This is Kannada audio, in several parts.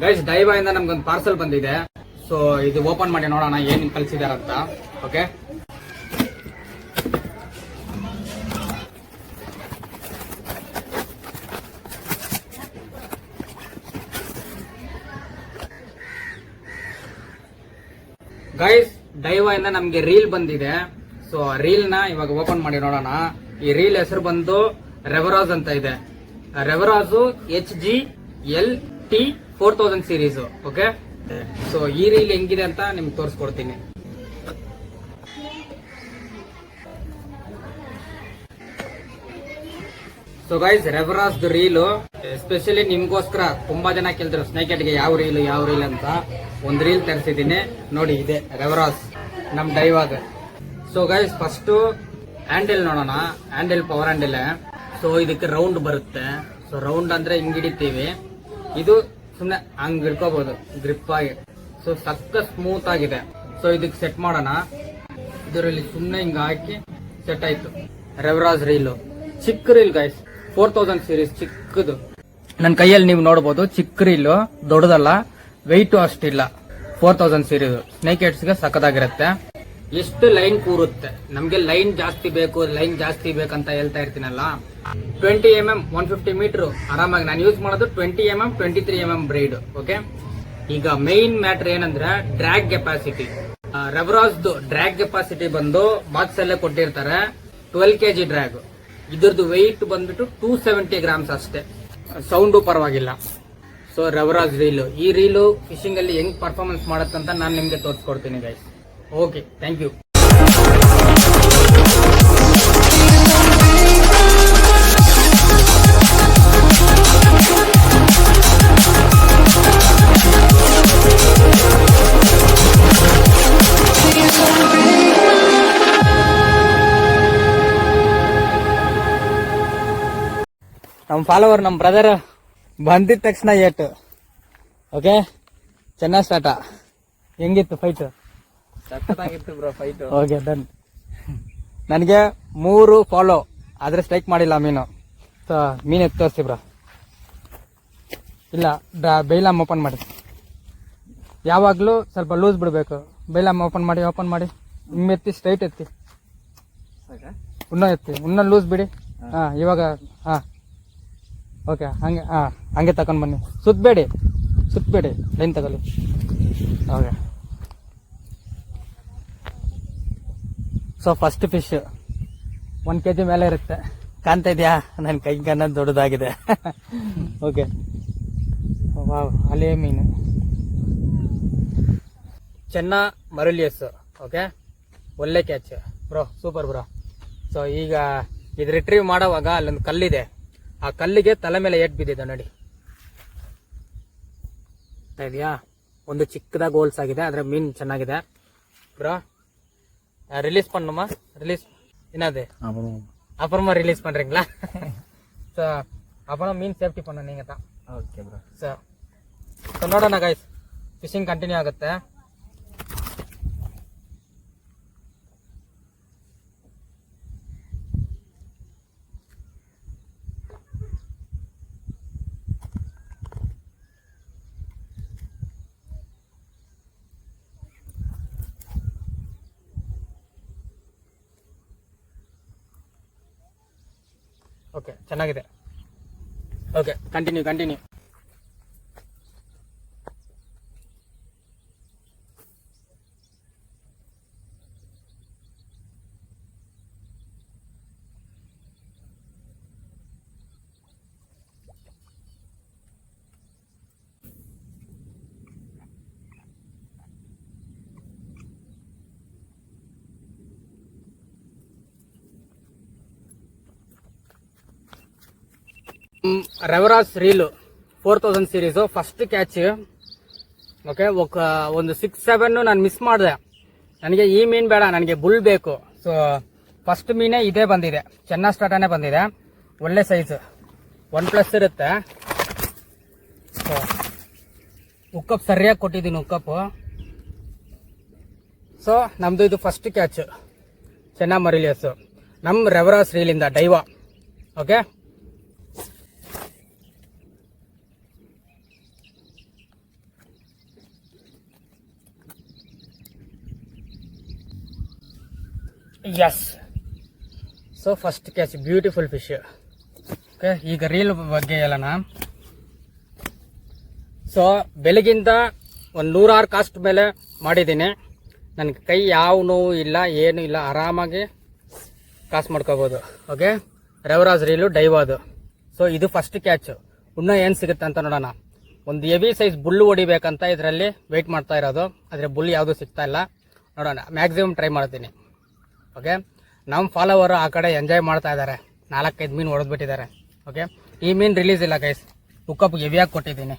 ಗೈಸ್ ಡೈವಾ ಇಂದ ನಮ್ಗೊಂದು ಪಾರ್ಸಲ್ ಬಂದಿದೆ. ಸೊ ಇದು ಓಪನ್ ಮಾಡಿ ನೋಡೋಣ ಏನ್ ಕಳ್ಸಿದಾರಂತ. ಓಕೆ, ಗೈಸ್ ಡೈವಾ ಇಂದ ನಮ್ಗೆ ರೀಲ್ ಬಂದಿದೆ. ಸೊ ರೀಲ್ ನ ಇವಾಗ ಓಪನ್ ಮಾಡಿ ನೋಡೋಣ. ಈ ರೀಲ್ ಹೆಸರು ಬಂದು ರೆವರಾಜ್ ಅಂತ ಇದೆ. ರೆವರಾಜು HGLT4000 ಸೀರೀಸ್. ಓಕೆ, ಸೊ ಈ ರೀಲ್ ಹೆಂಗಿದೆ ಅಂತ ನಿಮ್ಗೆ ತೋರಿಸ್ಕೊಡ್ತೀನಿ. ಸೊ ಗೈಸ್ ರೆವರಾಜ್ ರೀಲು ಎಸ್ಪೆಷಲಿ ನಿಮ್ಗೋಸ್ಕರ ತುಂಬಾ ಜನ ಕೇಳಿದ್ರು ಸ್ನೇಕೆಟ್ಗೆ ಯಾವ ರೀಲ್ ಅಂತ. ಒಂದು ರೀಲ್ ತರಿಸಿದ್ದೀನಿ ನೋಡಿ, ಇದೆ ರೆವರಾಜ್ ನಮ್ ಡೈವಾದ. ಸೊ ಗೈಸ್ ಫಸ್ಟ್ ಹ್ಯಾಂಡಲ್ ನೋಡೋಣ. Handle power handle. ಸೊ ಇದಕ್ಕೆ ರೌಂಡ್ ಬರುತ್ತೆ. ಸೊ ರೌಂಡ್ ಅಂದ್ರೆ ಹಿಂಗ್ ಹಿಡಿತೀವಿ, ಇದು ಸುಮ್ನೆ ಹಂಗ್ ಹಿಡ್ಕೋಬಹುದು ಗ್ರಿಪ್ ಆಗಿ. ಸೊ ಸಕ್ಕ ಸ್ಮೂತ್ ಆಗಿದೆ. ಸೊ ಇದಕ್ಕೆ ಸೆಟ್ ಮಾಡೋಣ. ಇದರಲ್ಲಿ ಸುಮ್ನೆ ಹಿಂಗ ಹಾಕಿ ಸೆಟ್ ಆಯ್ತು. ರೆವರಾಜ್ ರೀಲು ಚಿಕ್ಕ ರೀಲ್ ಗೈಸ್, 4000 ಸೀರೀಸ್ ಚಿಕ್ಕದು. ನನ್ನ ಕೈಯಲ್ಲಿ ನೀವು ನೋಡಬಹುದು, ಚಿಕ್ಕ ರೀಲು, ದೊಡ್ಡದಲ್ಲ, ವೆಯ್ಟ್ ಅಷ್ಟಿಲ್ಲ. 4000 ಸೀರೀಸ್ ಸ್ನೇಕ್ ಹೆಡ್ಸ್ಗೆ ಸಕ್ಕದಾಗಿರುತ್ತೆ. ಎಷ್ಟು ಲೈನ್ ಕೂರುತ್ತೆ. ನಮ್ಗೆ ಲೈನ್ ಜಾಸ್ತಿ ಬೇಕಂತ ಹೇಳ್ತಾ ಇರ್ತೀನಲ್ಲ. 20mm 150 ಮೀಟರ್ ಆರಾಮಾಗಿ ನಾನು ಯೂಸ್ ಮಾಡೋದು 20mm 23mm ಬ್ರೈಡ್. ಓಕೆ, ಈಗ ಮೈನ್ ಮ್ಯಾಟರ್ ಏನಂದ್ರೆ ಡ್ರ್ಯಾಗ್ ಕೆಪಾಸಿಟಿ. ರೆವರಾಜ್ದು ಡ್ರ್ಯಾಗ್ ಕೆಪಾಸಿಟಿ ಬಂದು ಬಾಕ್ಸ್ ಅಲ್ಲೇ ಕೊಟ್ಟಿರ್ತಾರೆ 12 kg ಡ್ರ್ಯಾಗ್. ಇದ್ರದ್ದು ವೆಯ್ಟ್ ಬಂದ್ಬಿಟ್ಟು 270 ಗ್ರಾಮ್ಸ್ ಅಷ್ಟೇ. ಸೌಂಡು ಪರವಾಗಿಲ್ಲ. ಸೊ ರೆವರಾಜ್ ರೀಲು, ಈ ರೀಲು ಫಿಶಿಂಗ್ ಅಲ್ಲಿ ಹೆಂಗ್ ಪರ್ಫಾರ್ಮೆನ್ಸ್ ಮಾಡುತ್ತಂತ ನಾನು ನಿಮ್ಗೆ ತೋರಿಸ್ಕೊಡ್ತೀನಿ ಗೈಸ್. Okay, thank you. ನಮ್ ಫಾಲೋವರ್, ನಮ್ ಬ್ರದರ್ ಬಂದಿದ ತಕ್ಷಣ ಏಟು. ಓಕೆ, ಚೆನ್ನಾಗಿ ಸ್ಟಾರ್ಟ. ಹೆಂಗಿತ್ತು ಫೈಟ್? ಸಖತ್ತಾಗಿತ್ತು ಬ್ರೋ ಫೈಟ್. Okay done. ನನಗೆ 3 ಫಾಲೋ ಆದ್ರೆ ಸ್ಟ್ರೈಕ್ ಮಾಡಿಲ್ಲ ಮೀನು. ಸೊ ಮೀನ್ ಎತ್ತು ತೋರಿಸಿ ಬ್ರೋ. ಇಲ್ಲ, ಬೈಲಮ್ ಓಪನ್ ಮಾಡಿ. ಯಾವಾಗ್ಲೂ ಸ್ವಲ್ಪ ಲೂಸ್ ಬಿಡ್ಬೇಕು. ಬೈಲಮ್ ಓಪನ್ ಮಾಡಿ ಹಿಂಗೆತ್ತಿ, ಸ್ಟ್ರೈಟ್ ಎತ್ತಿ, ಇನ್ನೂ ಲೂಸ್ ಬಿಡಿ. ಹಾ, ಇವಾಗ ಹಾ ಓಕೆ, ಹಂಗೆ ತಕೊಂಡ್ ಬನ್ನಿ. ಸುತ್ತಬೇಡಿ, ಲೈನ್ ತಗೊಳ್ಳಿ. Okay, so first fish 1 kg ಮೇಲೆ ಇರುತ್ತೆ. ಕಾಣ್ತಾ ಇದೆಯಾ? ನನ್ನ ಕೈ ಕನ್ನ ದೊಡ್ಡದಾಗಿದೆ. ಓಕೆ, ವಾವ್, ಅಲೆ ಮೀನು ಚೆನ್ನ ಮರುಲಿಯಸ್. ಓಕೆ, ಒಳ್ಳೆ catch bro, super bro. So ಈಗ ಇದು ರಿಟ್ರೀವ್ ಮಾಡೋವಾಗ ಅಲ್ಲೊಂದು ಕಲ್ಲಿದೆ, ಆ ಕಲ್ಲಿಗೆ ತಲೆ ಮೇಲೆ ಏಟ್ ಬಿದ್ದಿದೆ ನೋಡಿ, ಇದೆಯಾ? ಒಂದು ಚಿಕ್ಕದಾಗಿ ಹೋಲ್ಸ್ ಆಗಿದೆ, ಆದ್ರೆ ಮೀನ್ ಚೆನ್ನಾಗಿದೆ ಬ್ರೋ. ரிலீஸ் பண்ணுமா? ரிலீஸ் என்னது? அப்புறமா ரிலீஸ் பண்றீங்களா? ஸோ அப்புறம் மீன் ಸೇಫ್ಟಿ பண்ண நீங்க தான். Okay bro. ಸೊ ನೋಡೋಣ ಗೈಸ್, ಫಿಶಿಂಗ್ ಕಂಟಿನ್ಯೂ ಆಗುತ್ತೆ. ಓಕೆ, ಚೆನ್ನಾಗಿದೆ. Okay, continue. Revros reel 4000 series first catch. Okay, ಒಂದು 6-7 ನಾನು ಮಿಸ್ ಮಾಡಿದೆ. ನನಗೆ ಈ ಮೀನ್ ಬೇಡ, ನನಗೆ ಬುಲ್ ಬೇಕು. ಸೊ ಫಸ್ಟ್ ಮೀನೇ ಇದೇ ಬಂದಿದೆ, ಚೆನ್ನ ಸ್ಟಾರ್ಟನೇ ಬಂದಿದೆ. ಒಳ್ಳೆ ಸೈಜ್, 1+ ಇರುತ್ತೆ. ಸೊ ಉಕ್ಕಪ್ ಸರಿಯಾಗಿ ಕೊಟ್ಟಿದ್ದೀನಿ, ಉಕ್ಕಪ್ಪು. ಸೊ ನಮ್ದು ಇದು ಫಸ್ಟ್ ಕ್ಯಾಚ್, ಚೆನ್ನ ಮರಿಲಿಯಸ್, ನಮ್ಮ ರೆವರಾಜ್ ರೀಲಿಂದ ಡೈವಾ. Okay, yes. So first catch, beautiful fish. Okay, ಈಗ ರೀಲ್ ಬಗ್ಗೆ ಹೇಳೋಣ. ಸೊ ಬೆಳಗಿಂದ ಒಂದು 106 ಕಾಸ್ಟ್ ಮೇಲೆ ಮಾಡಿದ್ದೀನಿ. ನನಗೆ ಕೈ ಯಾವ ನೋವು ಇಲ್ಲ, ಏನೂ ಇಲ್ಲ, ಆರಾಮಾಗಿ ಕಾಸು ಮಾಡ್ಕೋಬೋದು. ಓಕೆ, ರೆವರಾಜ್ ರೀಲು ಡೈವ್ ಅದು. ಸೊ ಇದು ಫಸ್ಟ್ ಕ್ಯಾಚು. ಇನ್ನೂ ಏನು ಸಿಗುತ್ತೆ ಅಂತ ನೋಡೋಣ. ಒಂದು ಹೆವಿ ಸೈಜ್ ಬುಲ್ಲು ಹೊಡಿಬೇಕಂತ ಇದರಲ್ಲಿ ವೆಯ್ಟ್ ಮಾಡ್ತಾ ಇರೋದು, ಆದರೆ ಬುಲ್ ಯಾವುದೂ ಸಿಗ್ತಾ ಇಲ್ಲ. ನೋಡೋಣ, ಮ್ಯಾಕ್ಸಿಮಮ್ ಟ್ರೈ ಮಾಡ್ತೀನಿ. ಓಕೆ, ನಮ್ಮ ಫಾಲೋವರು ಆ ಕಡೆ ಎಂಜಾಯ್ ಮಾಡ್ತಾ ಇದ್ದಾರೆ, 4-5 ಮೀನು ಹೊಡೆದ್ಬಿಟ್ಟಿದ್ದಾರೆ. ಓಕೆ, ಈ ಮೀನು ರಿಲೀಸ್ ಇಲ್ಲ ಗೈಸ್, ಹುಕ್ಕಪ್ ಹೆವಿಯಾಗಿ ಕೊಟ್ಟಿದ್ದೀನಿ.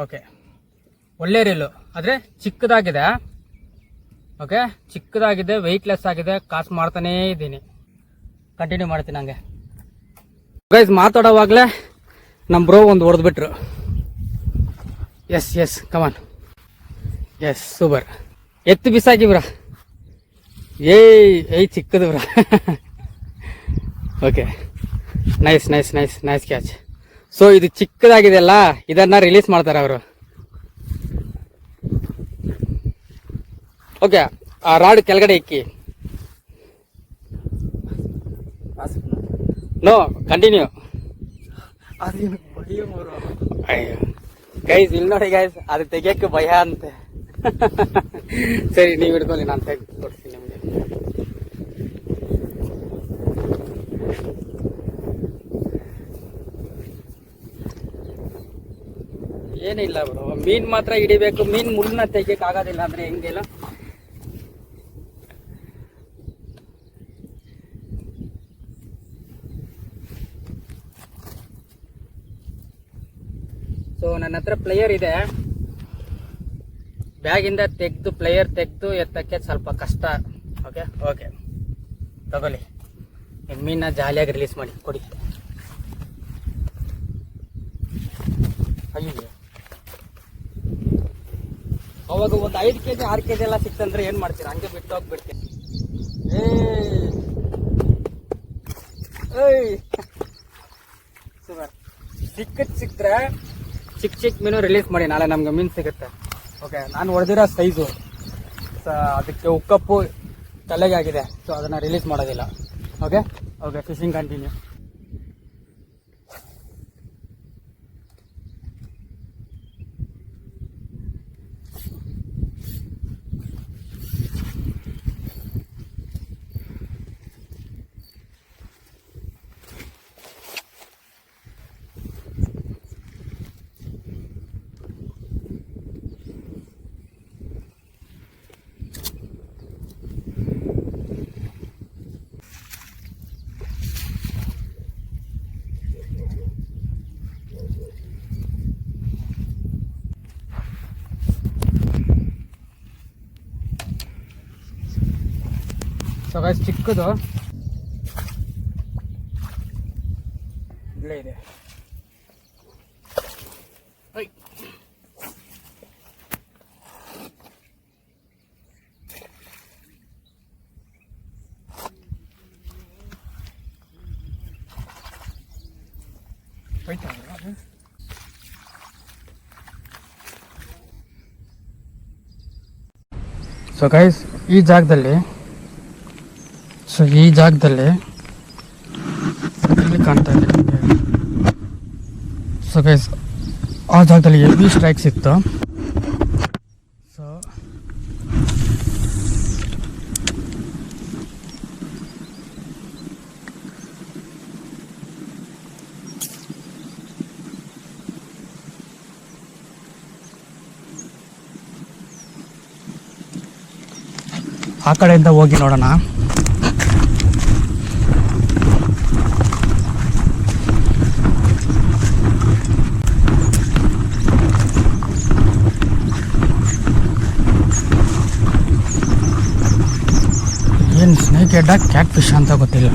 ಓಕೆ, ಒಳ್ಳೆ ರೀಲು, ಆದರೆ ಚಿಕ್ಕದಾಗಿದೆ. ಓಕೆ, ಚಿಕ್ಕದಾಗಿದೆ, ವೆಯ್ಟ್ಲೆಸ್ ಆಗಿದೆ, ಕಾಸು ಮಾಡ್ತಾನೇ ಇದ್ದೀನಿ. ಕಂಟಿನ್ಯೂ ಮಾಡ್ತೀನಿ ಹಂಗೆ. ಗೈಸ್ ಮಾತಾಡೋವಾಗಲೇ ನಮ್ಮ ಬ್ರೋ ಒಂದು ಹೊಡೆದ್ಬಿಟ್ರು. Yes come on. Yes, super. ಎತ್ತು ಬಿಸಾಕಿ ಬ್ರಾ. ಏಯ್ ಚಿಕ್ಕದು bro. Okay, nice catch. So ಇದು ಚಿಕ್ಕದಾಗಿದೆ ಅಲ್ಲ, ಇದನ್ನ ರಿಲೀಸ್ ಮಾಡ್ತಾರೆ ಅವರು. ಓಕೆ, ಆ ರಾಡ್ ಕೆಳಗಡೆ ಇಕ್ಕಿ. No, continue. ಅಯ್ಯೋ ಗೈಸ್, ಇಲ್ಲಿ ನೋಡಿ ಗೈಸ್, ಅದು ತೆಗಿಯಕ್ಕೆ ಭಯ ಅಂತೆ. ಸರಿ, ನೀವು ಹಿಡ್ಕೊಳ್ಳಿ, ನಾನು ತೆಗೆದು ಕೊಡ್ತೀನಿ ನಿಮಗೆ. ಏನಿಲ್ಲ ಬ್ರೋ, ಮೀನ್ ಮಾತ್ರ ಹಿಡಿಬೇಕು, ಮೀನ್ ಮುಳ್ಳನ್ನ ತೆಗಿಯಕ್ಕೆ ಆಗೋದಿಲ್ಲ ಅಂದ್ರೆ ಹೆಂಗೆಲ್ಲ. ಸೊ ನನ್ನ ಹತ್ರ ಪ್ಲೇಯರ್ ಇದೆ, ಬ್ಯಾಗಿಂದ ತೆಗೆದು ಪ್ಲೇಯರ್ ತೆಗೆದು ಎತ್ತಕ್ಕೆ ಸ್ವಲ್ಪ ಕಷ್ಟ. ಓಕೆ ತಗೊಳ್ಳಿ, ಮೀನ ಜಾಲಿಯಾಗಿ ರಿಲೀಸ್ ಮಾಡಿ ಕೊಡಿ. ಅಯ್ಯೋ, ಅವಾಗ ಒಂದು 5 kg 6 kg ಎಲ್ಲ ಸಿಕ್ತಂದ್ರೆ ಏನ್ ಮಾಡ್ತೀರಾ? ಹಂಗೆ ಬಿಟ್ಟು ಹೋಗ್ಬಿಡ್ತೀನಿ. ಸೂಪರ್. ಸಿಕ್ಕಿದ್ರೆ ಚಿಕ್ಕ ಮೀನು ರಿಲೀಸ್ ಮಾಡಿ, ನಾಳೆ ನಮ್ಗೆ ಮೀನು ಸಿಗುತ್ತೆ. ಓಕೆ, ನಾನು ಹೊಡೆದಿರೋ ಸೈಜು ಅದಕ್ಕೆ ಉಕ್ಕಪ್ಪು ತಲೆಗೆ ಆಗಿದೆ, ಸೊ ಅದನ್ನು ರಿಲೀಸ್ ಮಾಡೋದಿಲ್ಲ. Okay, fishing continue. So guys, ಚಿಕ್ಕದು ಇಲ್ಲೇ ಇದೆ. ಸೊ ಗೈಸ್, ಈ ಜಾಗದಲ್ಲಿ ಇಲ್ಲಿ ಕಾಣ್ತಾ ಇದೆ ನಿಮಗೆ. ಸೊ ಗೈಸ್, ಆ ಜಾಗದಲ್ಲಿ ಹೆವಿ ಸ್ಟ್ರೈಕ್ ಸಿಕ್ತು. ಸೊ ಆ ಕಡೆಯಿಂದ ಹೋಗಿ ನೋಡೋಣ. ಏನು ಸ್ನೇಕ್ ಹೆಡ್ ಕ್ಯಾಟ್ ಫಿಶ್ ಅಂತ ಗೊತ್ತಿಲ್ಲ.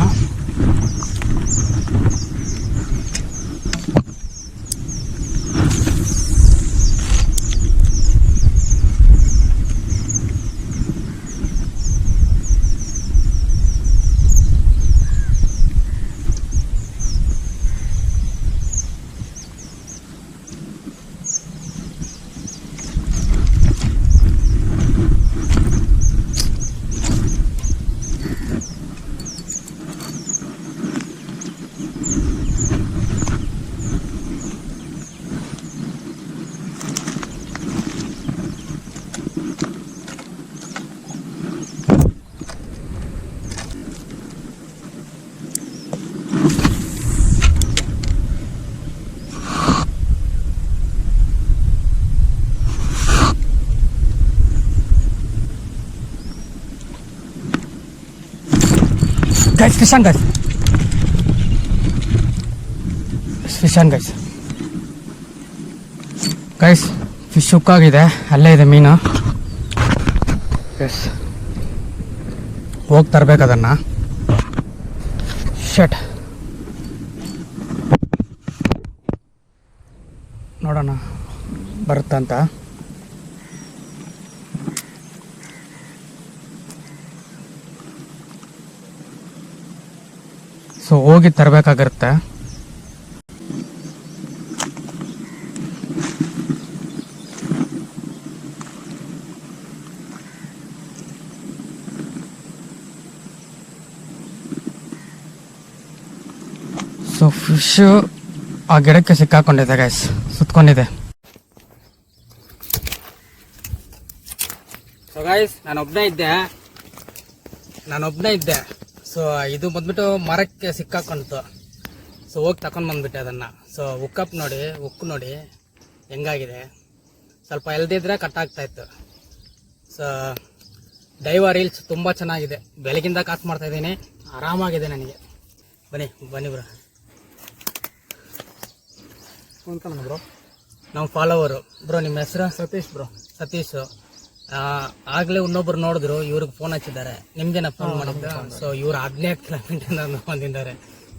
Fish on guys, fish on guys. Guys fish hook ಆಗಿದೆ, ಅಲ್ಲೇ ಇದೆ ಮೀನು. ಎಸ್, ಹೋಗಿ ತರಬೇಕು ಅದನ್ನು. ಶಟ್, ನೋಡೋಣ ಬರುತ್ತಂತ. ಸೊ ಹೋಗಿ ತರಬೇಕಾಗಿರುತ್ತೆ. ಸೊ ಫಿಶ್ ಆ ಗಿಡಕ್ಕೆ ಸಿಕ್ಕಾಕೊಂಡಿದೆ ಗೈಸ್, ಸುತ್ಕೊಂಡಿದೆ. ಸೊ ಗೈಸ್ ನಾನು ಒಬ್ಬನೇ ಇದ್ದೆ. ಸೊ ಇದು ಬಂದ್ಬಿಟ್ಟು ಮರಕ್ಕೆ ಸಿಕ್ಕಾಕೊಂತು. ಸೊ ಹೋಗಿ ತಗೊಂಡು ಬಂದ್ಬಿಟ್ಟೆ ಅದನ್ನು. ಸೊ ಉಕ್ಕಪ್ ನೋಡಿ, ಉಕ್ಕು ನೋಡಿ ಹೆಂಗಾಗಿದೆ. ಸ್ವಲ್ಪ ಎಲ್ದಿದ್ರೆ ಕಟ್ ಆಗ್ತಾ ಇತ್ತು. ಸೊ ಡೈವ ರೀಲ್ಸ್ ತುಂಬ ಚೆನ್ನಾಗಿದೆ. ಬೆಳಗಿಂದ ಕಾಸು ಮಾಡ್ತಾ ಇದ್ದೀನಿ, ಆರಾಮಾಗಿದೆ ನನಗೆ. ಬನ್ನಿ ಬ್ರೋ. ಬ್ರೋ ನಮ್ಮ ಫಾಲೋವರು ಬ್ರೋ. ನಿಮ್ಮ ಹೆಸರು? ಸತೀಶ್. ಆಗಲೇ ಇನ್ನೊಬ್ರು ನೋಡಿದ್ರು, ಇವ್ರಿಗೆ ಫೋನ್ ಹಚ್ಚಿದ್ದಾರೆ. ನಿಮ್ಗೇನ ಫೋನ್ ಮಾಡಿದ್ದು? ಸೊ ಇವ್ರು 15 ಕಿಲೋಮೀಟರ್ ಬಂದಿದ್ದಾರೆ.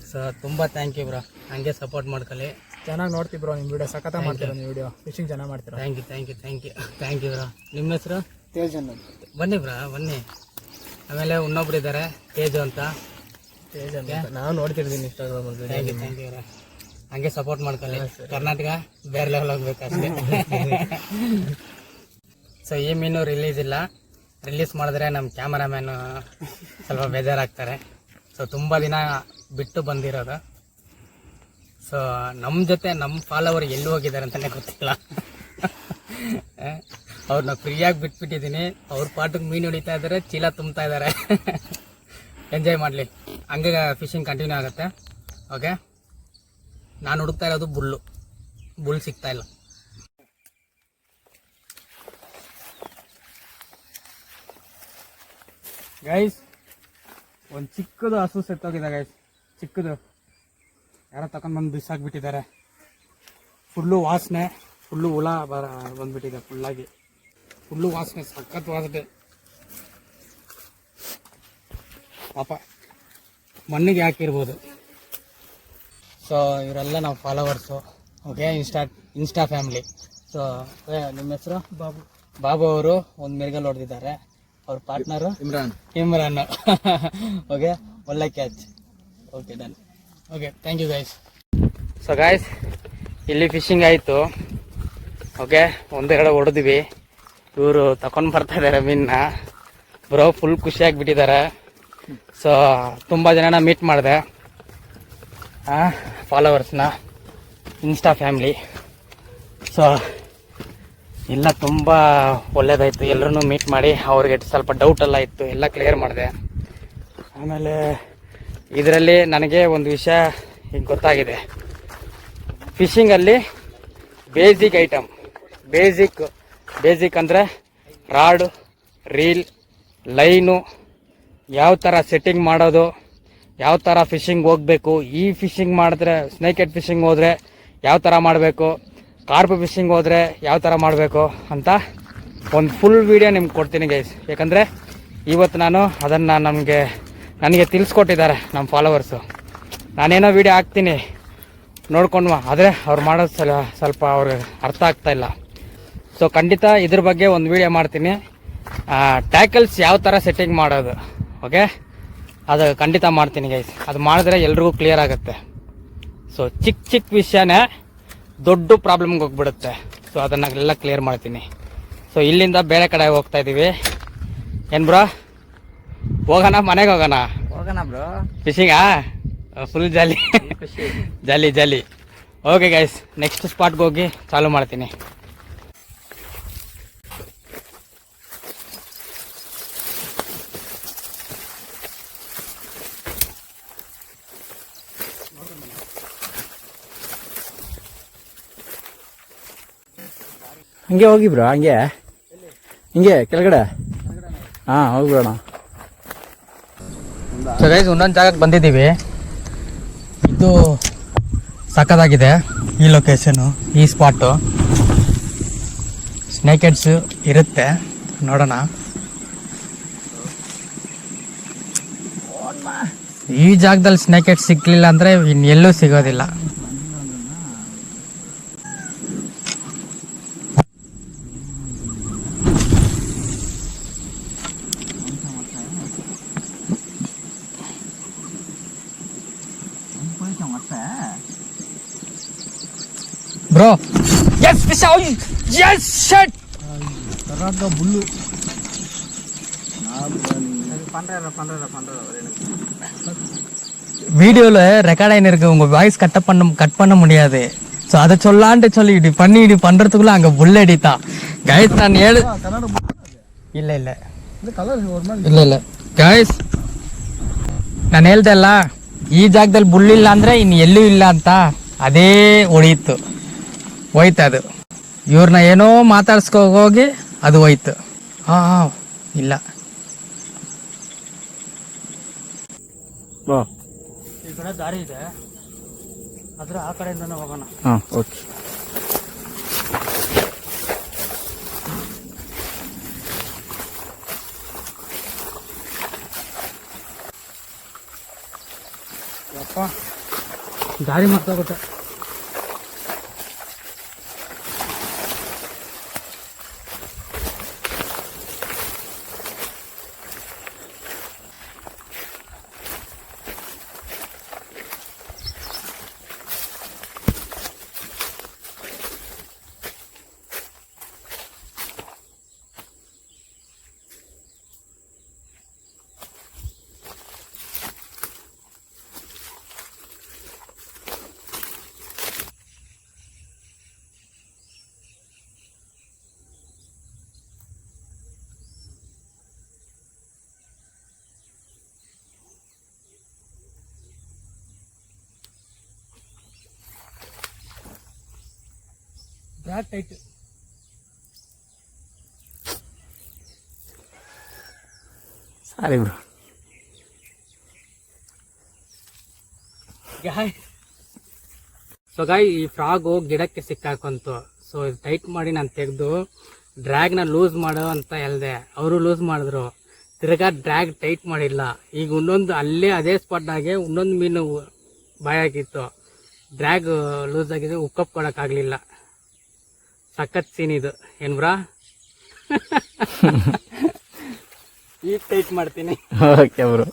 ಸೊ ತುಂಬ ಥ್ಯಾಂಕ್ ಯು ಬ್ರೋ, ಹಂಗೆ ಸಪೋರ್ಟ್ ಮಾಡ್ಕೊಳ್ಳಿ. ಚೆನ್ನಾಗಿ ನೋಡ್ತೀವಿ ಬ್ರೋ, ನಿಮ್ಮ ವಿಡಿಯೋ ಸಖತ್ತ ಮಾಡ್ತೀರಾ. ನಿಮ್ಮ ವಿಡಿಯೋ ಫಿಶಿಂಗ್ ಚೆನ್ನಾಗಿ ಮಾಡ್ತೀರಾ. Thank you bro. ನಿಮ್ಮ ಹೆಸರು? ತೇಜ್ ಅಂತ. ಬನ್ನಿ ಬ್ರೋ, ಬನ್ನಿ. ಆಮೇಲೆ ಇನ್ನೊಬ್ರು ಇದ್ದಾರೆ, ತೇಜು ಅಂತ. ನಾನು ನೋಡ್ತಿರ್ತೀನಿ ಇನ್ಸ್ಟಾಗ್ರಾಮಲ್ಲಿ. ಥ್ಯಾಂಕ್ ಯು ಬ್ರೋ, ಹಂಗೆ ಸಪೋರ್ಟ್ ಮಾಡ್ಕೊಳ್ಳಿ. ಕರ್ನಾಟಕ ಬೇರೆ ಲೆವೆಲ್ ಹೋಗ್ಬೇಕು ಅಷ್ಟೇ. ಸೊ ಈ ಮೀನು ರಿಲೀಸ್ ಮಾಡಿದ್ರೆ ನಮ್ಮ ಕ್ಯಾಮರಾಮ್ಯಾನು ಸ್ವಲ್ಪ ಬೇಜಾರಾಗ್ತಾರೆ. ಸೊ ತುಂಬ ದಿನ ಬಿಟ್ಟು ಬಂದಿರೋದು. ಸೊ ನಮ್ಮ ಜೊತೆ ನಮ್ಮ ಫಾಲೋವರ್ ಎಲ್ಲಿ ಹೋಗಿದ್ದಾರೆ ಅಂತಲೇ ಗೊತ್ತಿಲ್ಲ. ಅವ್ರನ್ನ ಫ್ರೀಯಾಗಿ ಬಿಟ್ಬಿಟ್ಟಿದ್ದೀನಿ. ಅವ್ರ ಪಾಟಿಗೆ ಮೀನು ಹೊಡಿತಾ ಇದ್ದಾರೆ, ಚೀಲ ತುಂಬ್ತಾ ಇದ್ದಾರೆ. ಎಂಜಾಯ್ ಮಾಡಲಿ, ಹಂಗೆ ಫಿಶಿಂಗ್ ಕಂಟಿನ್ಯೂ ಆಗುತ್ತೆ. ಓಕೆ, ನಾನು ಹುಡುಕ್ತಾ ಇರೋದು ಬುಲ್ ಸಿಗ್ತಾ ಇಲ್ಲ. ಗೈಸ್ ಒಂದು ಚಿಕ್ಕದು ಹಸು ಸೆತ್ತೋಗಿದೆ ಗೈಸ್, ಚಿಕ್ಕದು. ಯಾರೋ ತಗೊಂಡ್ಬಂದು ಬಿಸಾಕ್ಬಿಟ್ಟಿದ್ದಾರೆ. ಫುಲ್ಲು ವಾಸನೆ, ಫುಲ್ಲು ಹುಳ ಬಂದ್ಬಿಟ್ಟಿದೆ. ಫುಲ್ಲು ವಾಸನೆ, ಸಖತ್ ವಾಸನೆ ಪಾಪ. ಮಣ್ಣಿಗೆ ಹಾಕಿರ್ಬೋದು. ಸೊ ಇವರೆಲ್ಲ ನಾವು followers. Okay, insta family. So ನಿಮ್ಮ ಹೆಸರು? ಬಾಬು ಅವರು ಒಂದು ಮಿರ್ಗಲ್ ಹೊಡೆದಿದ್ದಾರೆ. ಅವ್ರ ಪಾರ್ಟ್ನರು ಇಮ್ರಾನ್. ಓಕೆ, ಒಳ್ಳೆ catch. Okay, done. Okay, thank you guys. So guys ಇಲ್ಲಿ ಫಿಶಿಂಗ್ ಆಯಿತು. ಓಕೆ, ಒಂದೆರಡು ಹೊಡೆದ್ವಿ. ಇವರು ತಗೊಂಡು ಬರ್ತಾ ಇದ್ದಾರೆ ಮೀನನ್ನ. Bro full ಖುಷಿಯಾಗಿಬಿಟ್ಟಿದ್ದಾರೆ. ಸೊ ತುಂಬ ಜನನ ಮೀಟ್ ಮಾಡಿದೆ, ಫಾಲೋವರ್ಸ್ನ, ಇನ್ಸ್ಟಾ ಫ್ಯಾಮಿಲಿ. ಸೊ ಎಲ್ಲ ತುಂಬ ಒಳ್ಳೇದಾಯಿತು. ಎಲ್ಲರೂ ಮೀಟ್ ಮಾಡಿ ಅವ್ರಿಗೆ ಸ್ವಲ್ಪ ಡೌಟ್ ಎಲ್ಲ ಇತ್ತು, ಎಲ್ಲ ಕ್ಲಿಯರ್ ಮಾಡಿದೆ. ಆಮೇಲೆ ಇದರಲ್ಲಿ ನನಗೆ ಒಂದು ವಿಷಯ ಈಗ ಗೊತ್ತಾಗಿದೆ. ಫಿಶಿಂಗಲ್ಲಿ ಬೇಸಿಕ್ ಐಟಮ್, ಬೇಸಿಕ್ ಅಂದರೆ ರಾಡು, ರೀಲ್, ಲೈನು, ಯಾವ ಥರ ಸೆಟ್ಟಿಂಗ್ ಮಾಡೋದು, ಯಾವ ಥರ ಫಿಶಿಂಗ್ ಹೋಗಬೇಕು, ಈ ಫಿಶಿಂಗ್ ಮಾಡಿದ್ರೆ ಸ್ನೇಕ್ ಹೆಡ್ ಫಿಶಿಂಗ್ ಹೋದರೆ ಯಾವ ಥರ ಮಾಡಬೇಕು, ಕಾರ್ಪ್ ಫಿಶಿಂಗ್ ಹೋದರೆ ಯಾವ ಥರ ಮಾಡಬೇಕು ಅಂತ ಒಂದು ಫುಲ್ ವೀಡಿಯೋ ನಿಮ್ಗೆ ಕೊಡ್ತೀನಿ ಗೈಸ್. ಯಾಕಂದರೆ ಇವತ್ತು ನಾನು ಅದನ್ನು ನನಗೆ ತಿಳಿಸ್ಕೊಟ್ಟಿದ್ದಾರೆ ನಮ್ಮ ಫಾಲೋವರ್ಸು. ನಾನೇನೋ ವೀಡಿಯೋ ಹಾಕ್ತೀನಿ ನೋಡ್ಕೊಂಡು, ಆದರೆ ಅವ್ರು ಮಾಡೋದು ಸ್ವಲ್ಪ ಅವ್ರಿಗೆ ಅರ್ಥ ಆಗ್ತಾಯಿಲ್ಲ. ಸೊ ಖಂಡಿತ ಇದ್ರ ಬಗ್ಗೆ ಒಂದು ವೀಡಿಯೋ ಮಾಡ್ತೀನಿ. ಟ್ಯಾಕಲ್ಸ್ ಯಾವ ಥರ ಸೆಟ್ಟಿಂಗ್ ಮಾಡೋದು, ಓಕೆ, ಅದು ಖಂಡಿತ ಮಾಡ್ತೀನಿ ಗೈಸ್. ಅದು ಮಾಡಿದ್ರೆ ಎಲ್ರಿಗೂ ಕ್ಲಿಯರ್ ಆಗುತ್ತೆ. ಸೊ ಚಿಕ್ಕ ವಿಷಯನೇ ದೊಡ್ಡ ಪ್ರಾಬ್ಲಮ್ಗೆ ಹೋಗ್ಬಿಡುತ್ತೆ. ಸೊ ಅದನ್ನೆಲ್ಲ ಕ್ಲಿಯರ್ ಮಾಡ್ತೀನಿ. ಸೊ ಇಲ್ಲಿಂದ ಬೇರೆ ಕಡೆ ಹೋಗ್ತಾ ಇದ್ದೀವಿ. ಏನು ಬ್ರೋ, ಹೋಗೋಣ? ಮನೆಗೆ ಹೋಗೋಣ ಬ್ರೋ. ಫಿಶಿಂಗಾ? Full jolly. Okay guys, next ಸ್ಪಾಟ್ಗೆ ಹೋಗಿ ಚಾಲು ಮಾಡ್ತೀನಿ. ಹಂಗೆ ಹೋಗಿ ಬ್ರೋ, ಹಿಂಗೆ ಕೆಳಗಡೆ. ಹೋಗ್ಬಿಡೋಣ. ಸೊ ಗೈಸ್ ಒಂದೊಂದು ಜಾಗಕ್ಕೆ ಬಂದಿದ್ದೀವಿ. ಇದು ಸಕ್ಕತ್ತಾಗಿದೆ ಈ ಲೊಕೇಶನು, ಈ ಸ್ಪಾಟು. ಸ್ನೇಕ್ ಹೆಡ್ಸ್ ಇರುತ್ತೆ, ನೋಡೋಣ. ಈ ಜಾಗದಲ್ಲಿ ಸ್ನೇಕ್ ಹೆಡ್ ಸಿಗ್ಲಿಲ್ಲ ಅಂದ್ರೆ ಇನ್ನೆಲ್ಲೂ ಸಿಗೋದಿಲ್ಲ. ಬ್ರೋ ಎಸ್ ಫಿಶ್, ಎಸ್ ಶಟ್ ಬುಲ್ಲು வீடியோல ரெக்கார்ட் ஆயிருக்கு, உங்க வாய்ஸ் கட் பண்ண முடியாது. ஸோ அதை சொல்லான்ட்டு சொல்லி இப்படி பண்றதுக்குள்ள அங்க புல்லடி தான் கைஸ். நான் இல்ல ಇಲ್ಲ ಗಾಯ್ಸ್, ನಾನು ಹೇಳ್ದೆ ಅಲ್ಲ ಈ ಜಾಗದಲ್ಲಿ ಬುಲ್ಲಿಲ್ಲ ಅಂದ್ರೆ ಇನ್ನು ಎಲ್ಲೂ ಇಲ್ಲ ಅಂತ. ಅದೇ ಹೋಯ್ತು ಅದು. ಇವ್ರನ್ನ ಏನೋ ಮಾತಾಡ್ಸ್ಕೊ ಹೋಗಿ ಅದು ಹೋಯ್ತು. ಇಲ್ಲ ಈ ಕಡೆ ದಾರಿ ಇದೆ, ಆದ್ರೆ ಆ ಕಡೆಯಿಂದನೇ ಹೋಗೋಣ. ಓಕೆ. ಯಪ್ಪ ದಾರಿ ಮರ್ತೋಗುತ್ತೆ. ಬ್ರಾಡ್ ಟೈಟ್. Sorry bro. ಸೊ ಗಾಯ್, ಈ ಫ್ರಾಗು ಗಿಡಕ್ಕೆ ಸಿಕ್ಕಾಕಂತು. ಸೊ ಇದು ಟೈಟ್ ಮಾಡಿ ನಾನು ತೆಗೆದು ಡ್ರ್ಯಾಗ್ನ ಲೂಸ್ ಮಾಡು ಅಂತ ಹೇಳ್ದೆ. ಅವರು ಲೂಸ್ ಮಾಡಿದ್ರು, ತಿರ್ಗಾ ಡ್ರ್ಯಾಗ್ ಟೈಟ್ ಮಾಡಿಲ್ಲ. ಈಗ ಇನ್ನೊಂದು ಅಲ್ಲೇ ಅದೇ ಸ್ಪಾಟ್ನಾಗೆ ಇನ್ನೊಂದು ಮೀನು ಬಾಯಾಗಿತ್ತು. ಡ್ರ್ಯಾಗ್ ಲೂಸ್ ಆಗಿದೆ, ಉಕ್ಕಪ್ ಕೊಡೋಕ್ಕಾಗಲಿಲ್ಲ. ಸಖತ್ ಸೀನ್ ಇದು, ಏನ್ ಬ್ರಾ? ಈಗ ಟೈಟ್ ಮಾಡ್ತೀನಿ. Okay bro.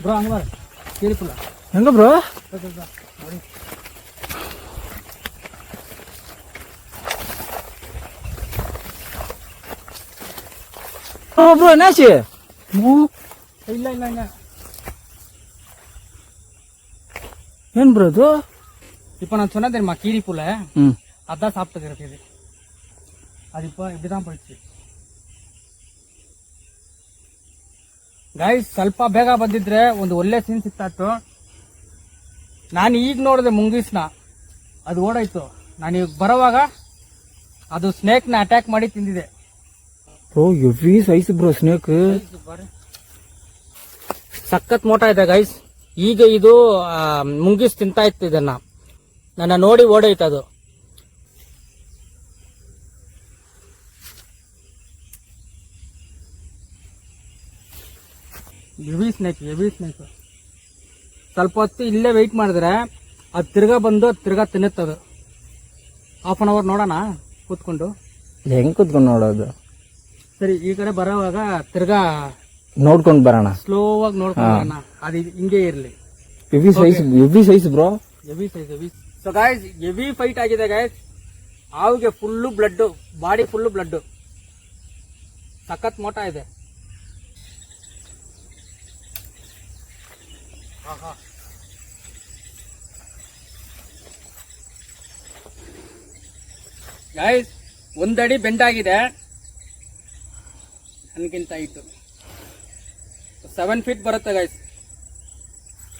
ಬ್ರೋ ಹಂಗ ಬಾರ ಕೇಳಿಪುಲ್ಲ ಹೆಂಗ ಬ್ರೋ? ನೋಡಿ ಬ್ರೋ ಎನ್ನಾச்சு? இல்ல இல்லங்க. ஏன் ப்ரோ இது? இப்போ நான் சொன்னேன் தெரியுமா கீரி புல, அதான் சாப்பிட்டுக்கிறது இது. அது இப்போ இப்படிதான் போயிடுச்சு ಗೈಸ್. ಸ್ವಲ್ಪ ಬೇಗ ಬಂದಿದ್ರೆ ಒಂದು ಒಳ್ಳೆ ಸೀನ್ ಸಿಕ್ತಾತ್ತು. ನಾನು ಈಗ ನೋಡಿದೆ ಮುಂಗೀಸ್ನ, ಅದು ಓಡಾಯ್ತು. ನಾನು ಈಗ ಬರೋವಾಗ ಅದು ಸ್ನೇಕ್ ನ ಅಟ್ಯಾಕ್ ಮಾಡಿ ತಿಂದಿದೆ. ಹೆವಿ ಸೈಜ್ ಬ್ರೋ ಸ್ನೇಕ್, ಸಖತ್ ಮೋಟ ಇದೆ ಗೈಸ್. ಈಗ ಇದು ಮುಂಗಿಸ್ ತಿಂತಾ ಇತ್ತು ಇದನ್ನ, ನನ್ನ ನೋಡಿ ಓಡೈತೆ ಅದು. Heavy snake. ಸ್ವಲ್ಪ ಹೊತ್ತು ಇಲ್ಲೇ ವೆಯ್ಟ್ ಮಾಡಿದ್ರೆ ಅದು ತಿರ್ಗಾ ಬಂದು ತಿರ್ಗಾ ತಿನ್ನುತ್ತದು. ಹಾಫ್ ಅನ್ ಅವರ್ ನೋಡೋಣ ಕೂತ್ಕೊಂಡು. ಹೆಂಗ್ ಕೂತ್ಕೊಂಡು ನೋಡೋದು? ಸರಿ, ಈ ಕಡೆ ಬರೋವಾಗ ತಿರ್ಗಾ ನೋಡ್ಕೊಂಡು ಬರೋಣ, ಸ್ಲೋ ಆಗಿ ನೋಡ್ಕೊಂಡು ಬರೋಣ. ಅದು ಹಿಂಗೆ ಇರ್ಲಿ. Heavy size bro, heavy size. So guys, heavy fight ಆಗಿದೆ ಗಾಯ್ಸ್. ಹಾವಿಗೆ full blood, body full blood, ಸಖತ್ ಮೋಟ ಇದೆ. ಗಾಯ್ಸ್, ಒಂದಡಿ ಬೆಂಡಾಗಿದೆ ನನಗಿಂತ ಇತ್ತು. 7 ಫೀಟ್ ಬರುತ್ತೆ ಗಾಯ್ಸ್.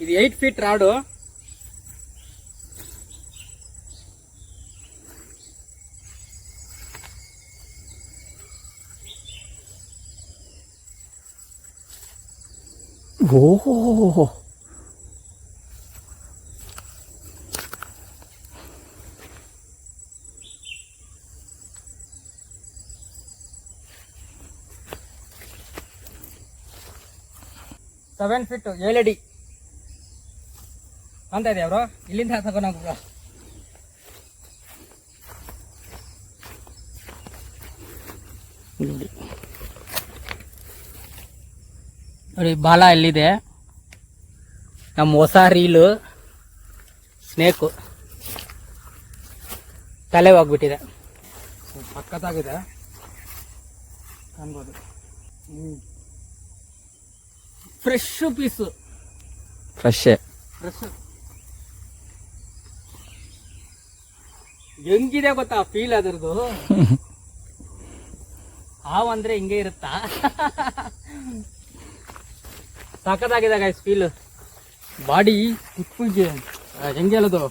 ಇದು 8 ಫೀಟ್ ರಾಡು. ಓಹೋ, ಸೆವೆನ್ ಫೀಟ್ 7 ಅಡಿ ಅಂತ ಇದೆ ಅವರು. ಇಲ್ಲಿಂದ ತಗೊಂಡೋಗ್ರ. ನೋಡಿ ಬಾಲ ಎಲ್ಲಿದೆ. ನಮ್ಮ ಹೊಸ ರೀಲು ಸ್ನೇಕು ತಲೆ ಹೋಗ್ಬಿಟ್ಟಿದೆ. ಸಖತ್ತಾಗಿದೆ ಕಾಣ್ಬೋದು. Fresh piece, fresh. ಫ್ರೆಶ್. ಹೆಂಗಿದೆ ಗೊತ್ತಾ ಫೀಲ್ ಅದ್ರದ್ದು. ಹಾವು ಅಂದ್ರೆ ಹಿಂಗೆ ಇರುತ್ತಾ. ಸಖತ್ತಾಗಿದೆ ಗೈಸ್ ಫೀಲ್. ಬಾಡಿ ಕುಪ್ಪುಗೆ ಹೆಂಗೆ ಹೇಳೋದು,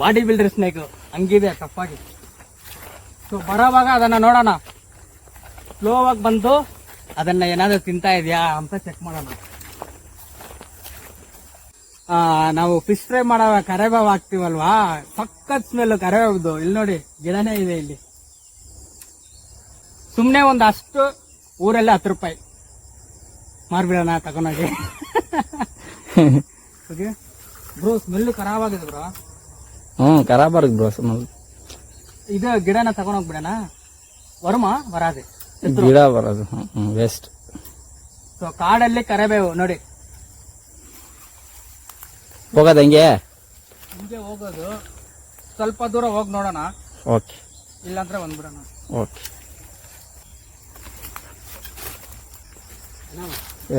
ಬಾಡಿ ಬಿಲ್ಡರ್ ಸ್ನೇಕ್ ಹಂಗಿದೆ ಟಫಾಗಿ. ಸೊ ಬರೋವಾಗ ಅದನ್ನ ನೋಡೋಣ, ಸ್ಲೋ ಆಗಿ ಬಂದು ಅದನ್ನ ಏನಾದ್ರು ತಿಂತಾ ಇದೆಯಾ ಅಂತ ಚೆಕ್ ಮಾಡೋಣ. ನಾವು ಫಿಶ್ ಫ್ರೈ ಮಾಡೋ ಕರಿಬೇವು ಹಾಕ್ತಿವಲ್ವಾ, ಸಖತ್ ಸ್ಮೆಲ್ ಕರಿಬೇವ್ದು. ಇಲ್ಲಿ ನೋಡಿ ಗಿಡನೇ ಇದೆ ಇಲ್ಲಿ. ಸುಮ್ನೆ ಒಂದು ಅಷ್ಟು ಊರಲ್ಲಿ 10 ರೂಪಾಯಿ ಮಾರ್ಬಿಡೋಣ ತಗೊಂಡೋಗಿ. ಬ್ರೋ ಸ್ಮೆಲ್ ಖರಾಬ್ ಆಗಿದೆ ಬ್ರೋ. ಖರಾಬ್ ಆಗಿದೆ ಬ್ರೋ ಸ್ಮೆಲ್. ಇದು ಗಿಡನ ತಗೊಂಡೋಗ್ಬಿಡೋಣ. ವರಾದೆ ಗಿಡ ಬರೋದು ವೇಸ್ಟ್. ಸೊ ಕಾಡಲ್ಲಿ ಕರಿಬೇವು ನೋಡಿ. ಹೋಗೋದು ಹಂಗೆ ಹೋಗೋದು, ಸ್ವಲ್ಪ ದೂರ ಹೋಗಿ ನೋಡೋಣ. ಓಕೆ, ಇಲ್ಲಾಂದ್ರೆ ಬಂದ್ಬಿಡೋಣ. ಓಕೆ.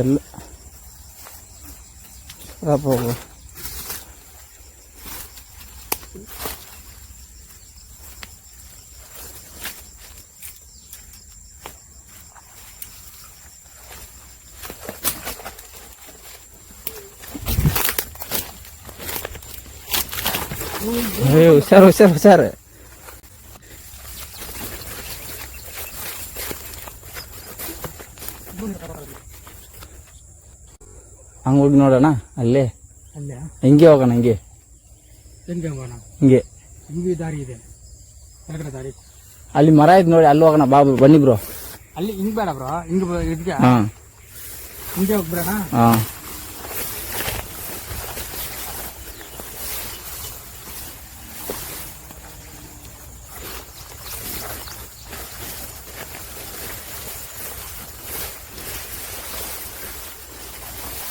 ಎಲ್ಲ ಹೋಗು. ಹುಷಾರು ಹುಷಾರು ಹುಷಾರು. ಹಂಗ ಹೋಗಿ ನೋಡೋಣ ಅಲ್ಲೇ. ಅಲ್ಲೇ ಹಿಂಗೆ ಹೋಗೋಣ. ಹಿಂಗೆ ಹೆಂಗೆ ಹೋಗೋಣ? ಹಿಂಗೆ ಹಿಂಗೆ ದಾರಿ ಇದೆ, ದಾರಿ. ಅಲ್ಲಿ ಮರ ಇದ್ ನೋಡಿ, ಅಲ್ಲಿ ಹೋಗೋಣ. ಬಾಬು ಬನ್ನಿ ಬ್ರೋ. ಅಲ್ಲಿ ಹಿಂಗ್ ಬೇಡ ಬ್ರೋ, ಹಿಂಗ್ ಇದ್ಗೆ ಹಾ ಹಿಂಗೆ ಹೋಗ್ಬಿಡೋಣ. ಹಾ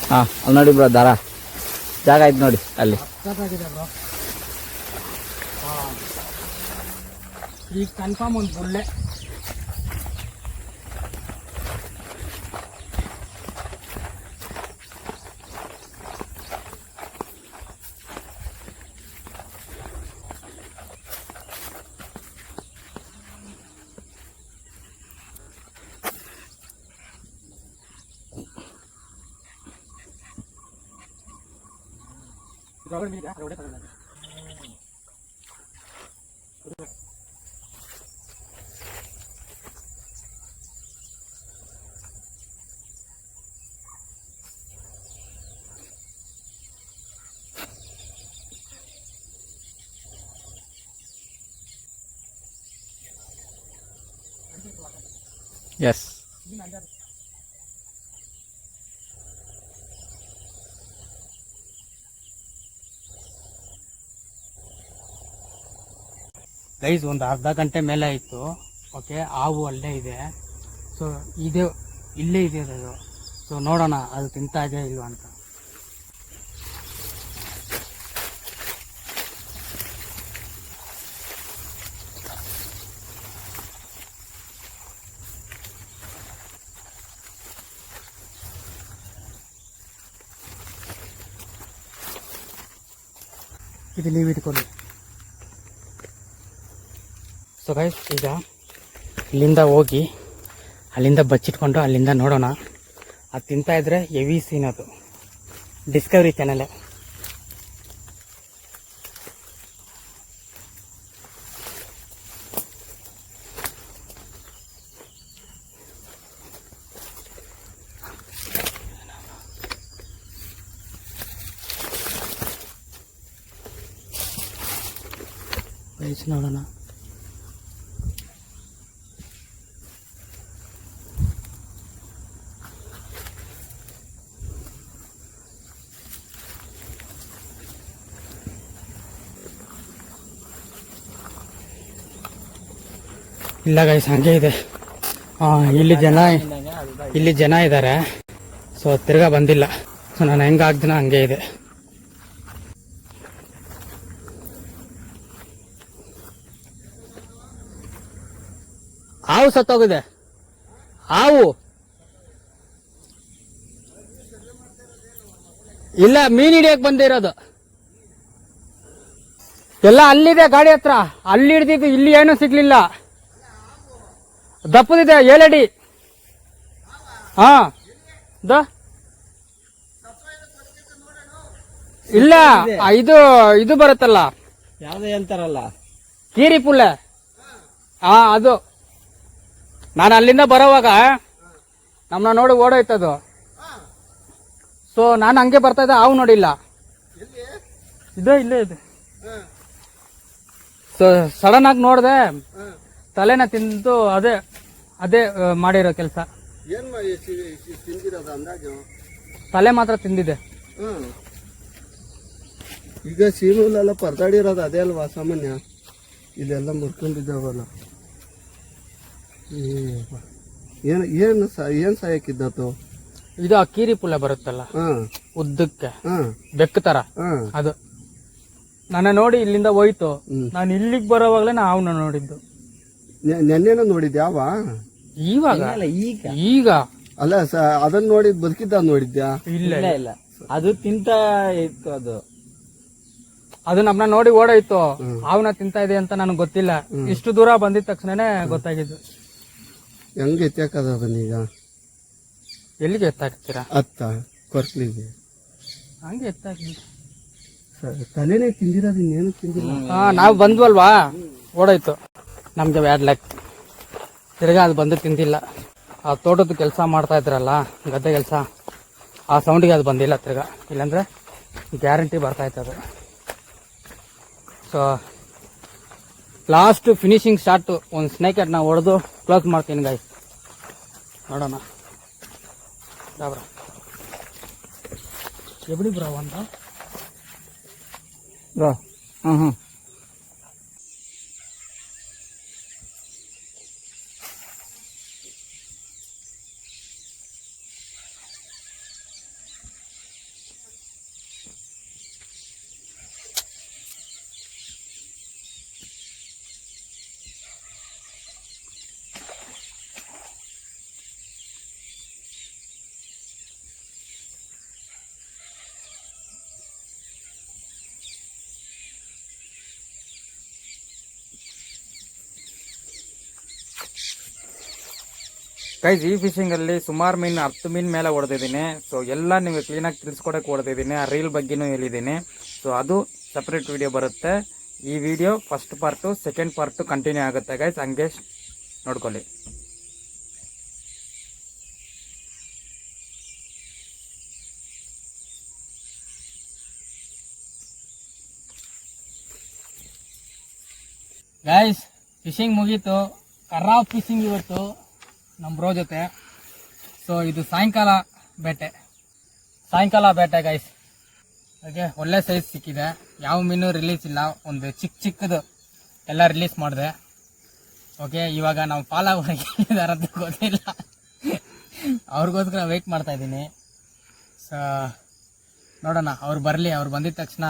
ಹಾ ಅಲ್ಲಿ ನೋಡಿ ಬ್ರೋ, ದಾರ ಜಾಗ ಆಯ್ತು ನೋಡಿ ಅಲ್ಲಿ. ಸಖತ್ತಾಗಿದೆ ಬ್ರೋ. ಈಗ ಕನ್ಫರ್ಮ್ ಒಂದು ಬುಳ್ಳೆ. ಎಸ್. ಗೈಸ್ ಒಂದು ಅರ್ಧ ಗಂಟೆ ಮೇಲೆ ಆಯಿತು. ಓಕೆ, ಹಾವು ಅಲ್ಲೇ ಇದೆ. ಸೊ ಇದು ಇಲ್ಲೇ ಇದೆ ಅದು. ಸೊ ನೋಡೋಣ ಅದು ತಿಂತಾ ಇದೆಯಾ ಇಲ್ವಾ ಅಂತ. ಇದು ನೀವು ಇಟ್ಕೊಳ್ಳಿ. ಸೊ ಗೈಸ್ ಈಗ ಇಲ್ಲಿಂದ ಹೋಗಿ ಅಲ್ಲಿಂದ ಬಚ್ಚಿಟ್ಕೊಂಡು ಅಲ್ಲಿಂದ ನೋಡೋಣ. ಅದು ತಿಂತಾ ಇದ್ರೆ ಹೆವಿ ಸೀನ್. ಅದು ಡಿಸ್ಕವರಿ ಚಾನಲ್. ಗೈಸ್ ನೋಡೋಣ. ಇಲ್ಲ ಗೈಸ್ ಹಂಗೆ ಇದೆ. ಇಲ್ಲಿ ಜನ ಇದ್ದಾರೆ. ಸೊ ತಿರ್ಗಾ ಬಂದಿಲ್ಲ. ಸೊ ನಾನು ಹೆಂಗಾಗ್ದಿನ ಹಂಗೆ ಇದೆ. ಹಾವು ಸತ್ತೋಗಿದೆ. ಹಾವು ಇಲ್ಲ, ಮೀನ್ ಹಿಡಿಯಕ್ ಬಂದಿರೋದು. ಎಲ್ಲ ಅಲ್ಲಿದೆ ಗಾಡಿ ಹತ್ರ. ಅಲ್ಲಿ ಹಿಡ್ದಿದ್ದು, ಇಲ್ಲಿ ಏನೂ ಸಿಗ್ಲಿಲ್ಲ. ದಪ್ಪದಿದೆ 7 ಅಡಿ. ಹಾ ಇಲ್ಲ, ಇದು ಬರುತ್ತಲ್ಲ, ಯಾವ್ದು ಹೇಳ್ತಾರಲ್ಲ, ಕೀರಿ ಪುಲ್ಲೆ. ಹಾ ಅದು. ನಾನು ಅಲ್ಲಿಂದ ಬರೋವಾಗ ನಮ್ಮನ್ನ ನೋಡಿ ಓಡೋಯ್ತದು. ಸೊ ನಾನು ಹಂಗೆ ಬರ್ತಾ ಇದ್ದೆ, ಹಾವು ನೋಡಿಲ್ಲ. ಇಲ್ಲೇ ಇದೆ. ಸೊ ಸಡನ್ ಆಗಿ ನೋಡ್ದೆ, ತಲೆನ ತಿಂದು ಅದೇ ಮಾಡಿರೋ ಕೆಲಸ. ತಲೆ ಮಾತ್ರ ತಿಂದಿದೆ. ಈಗ ಸೀನುಲೆಲ್ಲ ಪರದಾಡಿರೋದು ಅದೇ ಅಲ್ವಾ ಸಾಮಾನ್ಯ. ಇದೆಲ್ಲ ಮುರ್ಕೊಂಡಿದ್ದಾವಲ್ಲ. ಏನು ಸಾಯಕ್ಕಿದ್ದತ್ತು? ಇದು ಅಕ್ಕೀರಿ ಪುಲ್ಲ ಬರುತ್ತಲ್ಲ, ಉದ್ದಕ್ಕೆ ಬೆಕ್ಕ ತರ, ಅದು ನನ್ನ ನೋಡಿ ಇಲ್ಲಿಂದ ಹೋಯ್ತು. ನಾನು ಇಲ್ಲಿಗೆ ಬರೋವಾಗ್ಲೇ ಅವನ್ನ ನೋಡಿದ್ದು. ನೆನ್ನೆನ ನೋಡಿದ್ಯಾವ? ಇವಾಗ ಈಗ ಅಲ್ಲ, ಅದನ್ನ ನೋಡಿ ಬದುಕಿದ್ದ ನೋಡಿದ್ಯಾ? ಇಲ್ಲ ಅದು ತಿಂತ ಇತ್ತು. ಅದು ನಮ್ಮನ್ನ ನೋಡಿ ಓಡೋಯ್ತು. ಅವನ ತಿಂತಾ ಇದೆ ಅಂತ ನನಗೆ ಗೊತ್ತಿಲ್ಲ. ಇಷ್ಟು ದೂರ ಬಂದಿದ ತಕ್ಷಣನೇ ಗೊತ್ತಾಗಿದ್ದು. ಹೆಂಗೆ ಎತ್ತಾಕದ ಅದನ್ನೀಗ? ಎಲ್ಲಿಗೆ ಎತ್ತಾಕ್ತೀರಾ? ಅತ್ತ ಕೊರ್ಕ್ಲಿಗೆ ಹಂಗೆ ಎತ್ತಾಕಿ. ತಲೆನೇ ತಿಂದಿರೋದು, ಇನ್ನೇನು ತಿಂದಿಲ್ಲ. ನಾವು ಬಂದ್ವಲ್ವಾ, ಓಡೋಯ್ತು. ನಮ್ಗೆ ಬ್ಯಾಡ್ ಲಕ್. ತಿರ್ಗಾ ಅದು ಬಂದು ತಿಂದಿಲ್ಲ. ಆ ತೋಟದ ಕೆಲಸ ಮಾಡ್ತಾ ಇದ್ರಲ್ಲ, ಗದ್ದೆ ಕೆಲಸ, ಆ ಸೌಂಡಿಗೆ ಅದು ಬಂದಿಲ್ಲ ತಿರ್ಗಾ. ಇಲ್ಲಾಂದ್ರೆ ಗ್ಯಾರಂಟಿ ಬರ್ತಾ ಇತ್ತು. ಸೊ ಲಾಸ್ಟ್ ಫಿನಿಶಿಂಗ್ ಶಾಟ್ ಒಂದು ಸ್ನೇಕ್ ಹೆಡ್ ನಾವು ಹೊಡೆದು ಕ್ಲೋಸ್ ಮಾಡ್ತೀನಿ ಗಾಯ್ಸ್. ನೋಡೋಣ ಎಬಡಿ ಬ್ರೋ ಅಂತ ಬ್ರೋ. ಹ್ಮ್ ಗೈಸ್, ಈ ಫಿಶಿಂಗ್ ಅಲ್ಲಿ ಸುಮಾರು ಮೀನು 10 ಮೀನ್ ಮೇಲೆ ಹೊಡೆದಿದ್ದೀನಿ. ಸೊ ಎಲ್ಲ ನಿಮಗೆ ಕ್ಲೀನಾಗಿ ತಿಳಿಸ್ಕೊಡಕ್ಕೆ ಹೊಡೆದಿದ್ದೀನಿ. ಆ ರೀಲ್ ಬಗ್ಗೆನೂ ಹೇಳಿದ್ದೀನಿ. ಸೊ ಅದು ಸಪ್ರೇಟ್ ವಿಡಿಯೋ ಬರುತ್ತೆ. ಈ video first part, second part continue ಆಗುತ್ತೆ ಗೈಸ್, ಹಂಗೆ ನೋಡ್ಕೊಳ್ಳಿ. ಗೈಸ್, ಫಿಶಿಂಗ್ ಮುಗೀತು. ಕರ್ರಾ ಫಿಶಿಂಗ್ ಇವತ್ತು ನಮ್ಮ ಬ್ರೋ ಜೊತೆ. ಸೊ ಇದು ಸಾಯಂಕಾಲ ಬೇಟೆ ಗೈಸ್. ಹಾಗೆ ಒಳ್ಳೆ ಸೈಜ್ ಸಿಕ್ಕಿದೆ. ಯಾವ ಮೀನು ರಿಲೀಸ್ ಇಲ್ಲ. ಒಂದು ಚಿಕ್ಕದು ಎಲ್ಲ ರಿಲೀಸ್ ಮಾಡಿದೆ. ಓಕೆ, ಇವಾಗ ನಾವು ಫಾಲೋವರ್ಗಿದಾರಂತ ಗೊತ್ತಿಲ್ಲ. ಅವ್ರಿಗೋಸ್ಕರ ವೆಯ್ಟ್ ಮಾಡ್ತಾ ಇದ್ದೀನಿ. ಸೊ ನೋಡೋಣ, ಅವ್ರು ಬರಲಿ. ಅವ್ರು ಬಂದಿದ ತಕ್ಷಣ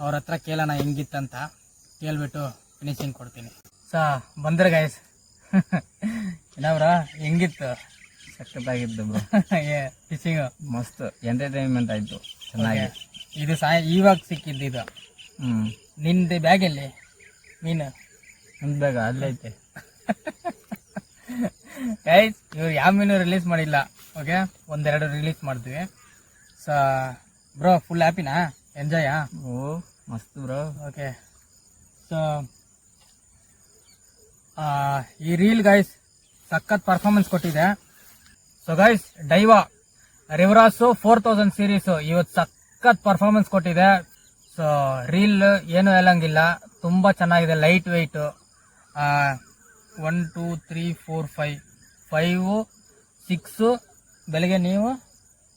ಅವ್ರ ಹತ್ರ ಕೇಳೋಣ ಹೆಂಗಿತ್ತಂತ. ಕೇಳ್ಬಿಟ್ಟು ಫಿನಿಶಿಂಗ್ ಕೊಡ್ತೀನಿ. ಸೊ ಬಂದ್ರೆ ಗೈಸ್, ಏನವ್ರ ಹೆಂಗಿತ್ತು? ಸಖತ್ತಾಗಿತ್ತು ಬ್ರೋ. ಫಿಶಿಂಗ್ ಮಸ್ತ್ ಎಂಟರ್ಟೈನ್ಮೆಂಟ್ ಆಯ್ತು, ಚೆನ್ನಾಗಿ. ಇದು ಇವಾಗ ಸಿಕ್ಕಿದ್ದು ಇದು. ನಿಂದು ಬ್ಯಾಗಲ್ಲಿ ಮೀನು? ನಿಮ್ದು ಬೇಗ ಅಲ್ಲೈತೆ. ಗೈಸ್, ಇವ್ರು ಯಾವ ಮೀನು ರಿಲೀಸ್ ಮಾಡಿಲ್ಲ. ಓಕೆ, 1-2 ರಿಲೀಸ್ ಮಾಡ್ತೀವಿ. ಸೊ ಬ್ರೋ ಫುಲ್ ಹ್ಯಾಪಿನಾ? ಎಂಜಾಯಾ? ಓ ಮಸ್ತ್ ಬ್ರೋ. ಓಕೆ, ಸೊ ಈ ರೀಲ್ ಗೈಸ್ ಸಖತ್ ಪರ್ಫಾರ್ಮೆನ್ಸ್ ಕೊಟ್ಟಿದೆ. So guys, Daiwa Revros 4000 series ಇವತ್ತು ಸಖತ್ ಪರ್ಫಾರ್ಮೆನ್ಸ್ ಕೊಟ್ಟಿದೆ. ಸೊ ರೀಲ್ ಏನು ಹೇಳಂಗಿಲ್ಲ, ತುಂಬಾ ಚೆನ್ನಾಗಿದೆ, ಲೈಟ್ ವೆಯ್ಟ್. 1 2 3 4 5 5 6 ಬೆಳಿಗ್ಗೆ ನೀವು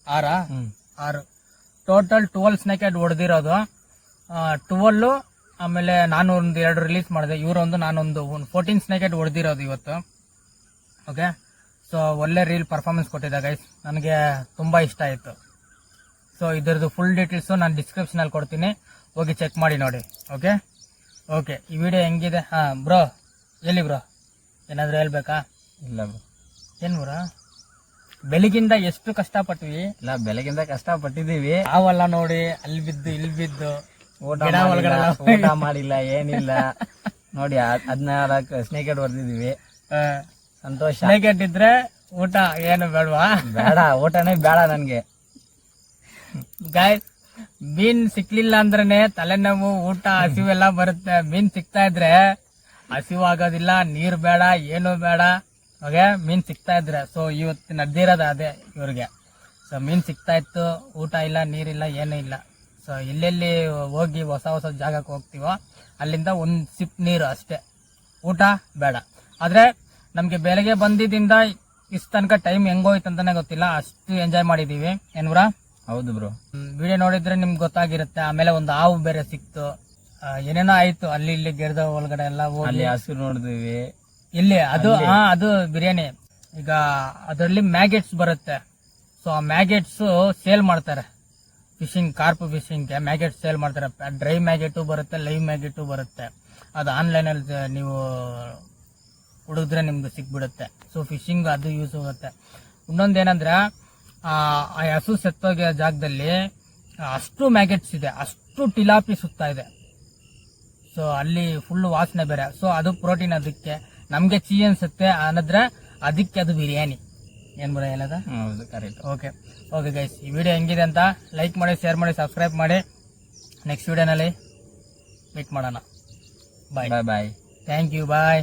6 ಟೋಟಲ್ 12 ಸ್ನೇಕ್ ಹೆಡ್ ಹೊಡೆದಿರೋದು. 12 ಆಮೇಲೆ ನಾನು ಒಂದು 2 ರಿಲೀಸ್ ಮಾಡಿದೆ, ಇವರೊಂದು ನಾನೊಂದು 14 ಸ್ನೇಕ್ ಹೆಡ್ ಹೊಡೆದಿರೋದು ಇವತ್ತು. ಓಕೆ, ಸೊ ಒಳ್ಳೆ ರೀಲ್ ಪರ್ಫಾರ್ಮೆನ್ಸ್ ಕೊಟ್ಟಿದ್ದೆ ಗೈಸ್, ನನಗೆ ತುಂಬಾ ಇಷ್ಟ ಆಯಿತು. ಸೊ ಇದರದ್ದು ಫುಲ್ ಡೀಟೇಲ್ಸು ನಾನು ಡಿಸ್ಕ್ರಿಪ್ಷನಲ್ಲಿ ಕೊಡ್ತೀನಿ, ಹೋಗಿ ಚೆಕ್ ಮಾಡಿ ನೋಡಿ. ಓಕೆ ಓಕೆ, ಈ ವಿಡಿಯೋ ಹೆಂಗಿದೆ? ಬ್ರೋ ಎಲ್ಲಿ ಬ್ರೋ, ಏನಾದರೂ ಹೇಳ್ಬೇಕಾ? ಇಲ್ಲ ಬ್ರೋ. ಏನು ಬ್ರೋ, ಬೆಳಗಿಂದ ಎಷ್ಟು ಕಷ್ಟಪಟ್ವಿ? ಇಲ್ಲ, ಬೆಳಗಿಂದ ಕಷ್ಟ ಪಟ್ಟಿದೀವಿ. ಅವೆಲ್ಲ ನೋಡಿ ಅಲ್ಲಿ ಬಿದ್ದು ಇಲ್ಲಿ ಬಿದ್ದು ಊಟ ಗಿಡ ಒಳಗಡೆ ಎಲ್ಲ ಊಟ ಮಾಡಿಲ್ಲ, ಏನಿಲ್ಲ. ನೋಡಿ 14 ಸ್ನೇಕ್ ಹೆಡ್ ಹೊಡೆದಿದೀವಿ. ಸಂತೋಷ. ಸ್ನೇಕ್ ಹೆಡ್ ಇದ್ರೆ ಊಟ ಏನು ಬೇಡವಾ? ಬೇಡ, ಊಟನೇ ಬೇಡ ನನ್ಗೆ. ಗಾಯ್ಸ್, ಮೀನ್ ಸಿಕ್ಲಿಲ್ಲ ಅಂದ್ರೇನೆ ತಲೆನೋವು, ಊಟ, ಹಸಿವೆಲ್ಲ ಬರುತ್ತೆ. ಮೀನ್ ಸಿಗ್ತಾ ಇದ್ರೆ ಹಸಿವು ಆಗೋದಿಲ್ಲ, ನೀರ್ ಬೇಡ, ಏನು ಬೇಡ. ಓಕೆ, ಮೀನ್ ಸಿಗ್ತಾ ಇದ್ರೆ. ಸೊ ಇವತ್ತು ನಡೆದಿರೋದು ಅದೇ ಇವ್ರಿಗೆ. ಸೊ ಮೀನ್ ಸಿಗ್ತಾ ಇತ್ತು, ಊಟ ಇಲ್ಲ, ನೀರಿಲ್ಲ, ಏನೂ ಇಲ್ಲ. ಸೊ ಎಲ್ಲೆಲ್ಲಿ ಹೋಗಿ ಹೊಸ ಹೊಸ ಜಾಗಕ್ಕೆ ಹೋಗ್ತೀವೋ ಅಲ್ಲಿಂದ ಒಂದು ಸಿಪ್ ನೀರು ಅಷ್ಟೇ, ಊಟ ಬೇಡ. ಆದ್ರೆ ನಮ್ಗೆ ಬೆಳಗ್ಗೆ ಬಂದಿದ್ದರಿಂದ ಇಷ್ಟ ತನಕ ಟೈಮ್ ಹೆಂಗೋಯ್ತು ಅಂತಾನೆ ಗೊತ್ತಿಲ್ಲ, ಅಷ್ಟು ಎಂಜಾಯ್ ಮಾಡಿದೀವಿ. ಏನ್ವ್ರಾ? ಹೌದು ಬ್ರೋ. ವಿಡಿಯೋ ನೋಡಿದ್ರೆ ನಿಮ್ಗೆ ಗೊತ್ತಾಗಿರುತ್ತೆ. ಆಮೇಲೆ ಒಂದು ಹಾವು ಬೇರೆ ಸಿಕ್ತು, ಏನೇನೋ ಆಯ್ತು, ಅಲ್ಲಿ ಇಲ್ಲಿ ಗಿಡದ ಒಳಗಡೆ ಎಲ್ಲ ಅಲ್ಲಿ ಹೋಗಿ ಹಸಿರು ನೋಡಿದ್ವಿ. ಇಲ್ಲಿ ಅದು ಬಿರಿಯಾನಿ. ಈಗ ಅದರಲ್ಲಿ ಮ್ಯಾಗೆಟ್ಸ್ ಬರುತ್ತೆ. ಸೊ ಆ ಮ್ಯಾಗೆಟ್ಸ್ ಸೇಲ್ ಮಾಡ್ತಾರೆ, ಫಿಶಿಂಗ್, ಕಾರ್ಪ್ ಫಿಶಿಂಗ್ ಮ್ಯಾಗೆಟ್ಸ್ ಸೇಲ್ ಮಾಡ್ತಾರೆ. ಡ್ರೈ ಮ್ಯಾಗೆಟು ಬರುತ್ತೆ, ಲೈವ್ ಮ್ಯಾಗೆಟು ಬರುತ್ತೆ. ಅದು ಆನ್ಲೈನಲ್ಲಿ ನೀವು ಹುಡುಗಿದ್ರೆ ನಿಮ್ಗೆ ಸಿಕ್ಬಿಡುತ್ತೆ. ಸೊ ಫಿಶಿಂಗ್ ಅದು ಯೂಸ್ ಆಗುತ್ತೆ. ಇನ್ನೊಂದೇನಂದ್ರೆ ಆ ಹಸು ಸತ್ತೋಗಿರೋ ಜಾಗದಲ್ಲಿ ಅಷ್ಟು ಮ್ಯಾಗೆಟ್ಸ್ ಇದೆ, ಅಷ್ಟು ಟಿಲಾಪಿ ಸುತ್ತಾ ಇದೆ. ಸೊ ಅಲ್ಲಿ ಫುಲ್ ವಾಸನೆ ಬೇರೆ. ಸೊ ಅದು ಪ್ರೋಟೀನ್, ಅದಕ್ಕೆ ನಮ್ಗೆ ಚೀ ಅನ್ಸುತ್ತೆ ಅನ್ನದ್ರೆ ಅದಕ್ಕೆ ಅದು ಬಿರಿಯಾನಿ. ಏನ್ ಬರ ಹೇಳದ? ಹೌದು, ಕರೆಕ್ಟ್. ಓಕೆ ಓಕೆ ಗೈಸ್, ಈ ವಿಡಿಯೋ ಹೆಂಗಿದೆ ಅಂತ ಲೈಕ್ ಮಾಡಿ, ಶೇರ್ ಮಾಡಿ, ಸಬ್ಸ್ಕ್ರೈಬ್ ಮಾಡಿ. ನೆಕ್ಸ್ಟ್ ವಿಡಿಯೋನಲ್ಲಿ ಮೀಟ್ ಮಾಡೋಣ. Bye bye bye. Thank you, bye.